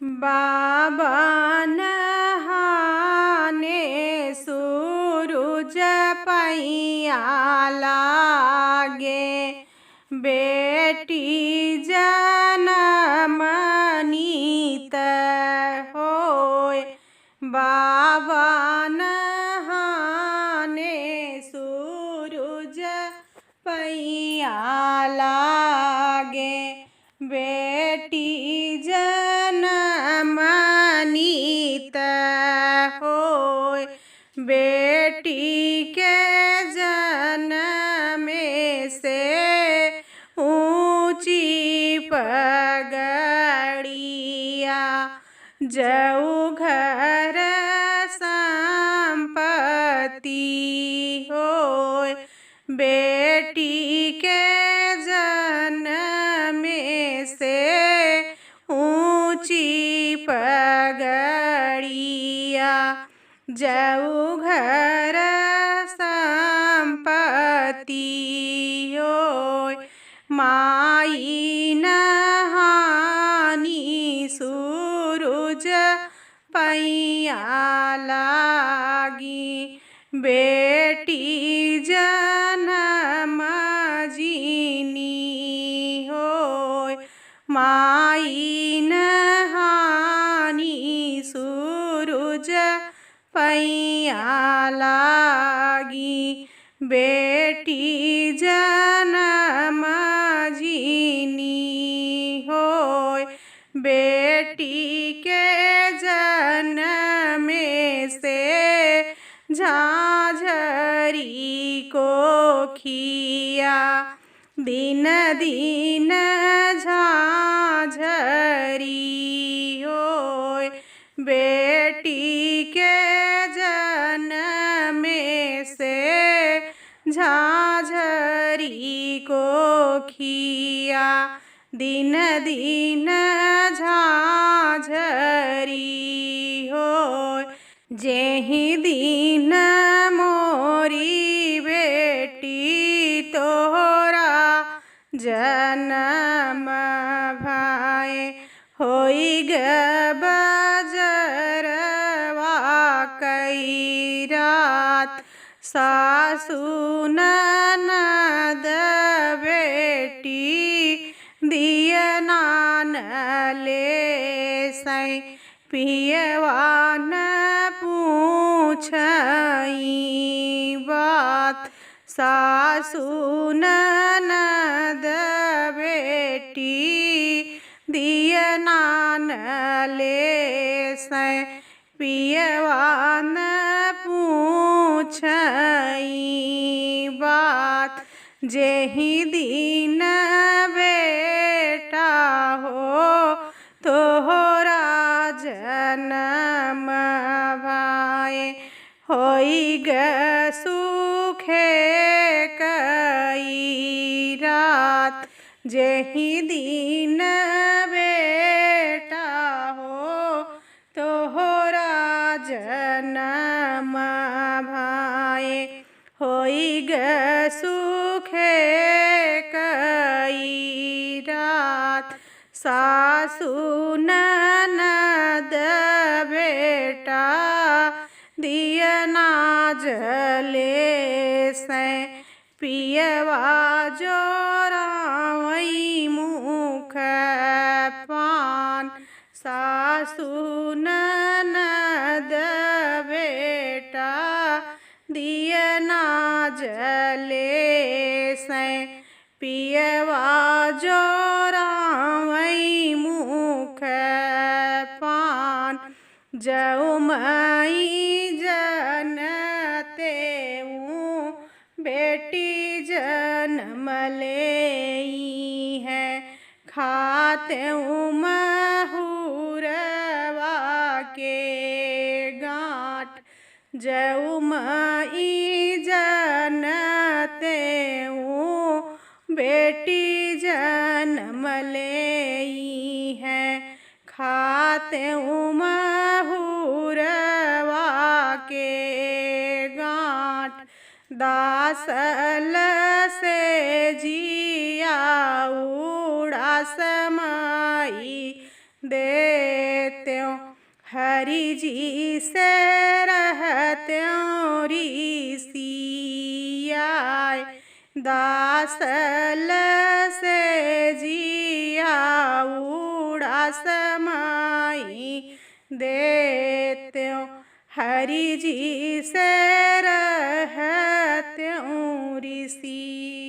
बाबा नहाने सूरज पैया लागे, बेटी जनम नीत होय। बाबा नहाने सूरज पैया लागे, बेटी जनम नीत होय। बेटी के जन्म से ऊंची पगड़िया, जऊ घर संपत्ति होय। बेटी के जन्म से ऊंची पगड़िया, जऊ घर संपत्ति होय। माई नहानी सूरज पैया लागी, बेटी जनम जीनी होय। माई नहानी सूरज पैया लागी, बेटी जनम जीनी होय। बेटी के जन्म से झाझरी को खिया, दिन दिन झाझरी होय। बेटी के जन्म से झाझरी को खिया, दिन दिन झाझरी होय। जेहि दिन मोरी बेटी तोहरा जनम भाए, होई ग बजरवा कई रात, सासु ननद बेटी दियना न ले सै, पियवा न पूछई बात, सासु ननद बेटी दियना न ले सै, पियवा न पूछई बात। जेहि दिन बेटा हो तोहरा जनम भाए, होई ग सुखे कई रात। जेहि दिन बेटा हो तोहरा जनम भाए, होई ग सुखे कई रात। सासु ननद बेटा दियना जले सै, पियवा जोरावई मुख पान, सासु ननद बेटा दियना जले सै, पियवा जोरावई मुख पान। जऊ मई जनते बेटी जन्म लेई है, खाते महुरवा के गाँठ, जऊ मई जनते बेटी जन्म लेई है, खाते महुरवा के गाँठ। दासल से जिया उड़ास माई देत्यों हरि जी से रहत्यों ऋषियाय दासल से जिया उड़ा समाई देत्यों हरि जी से रहत्यों ऋषि।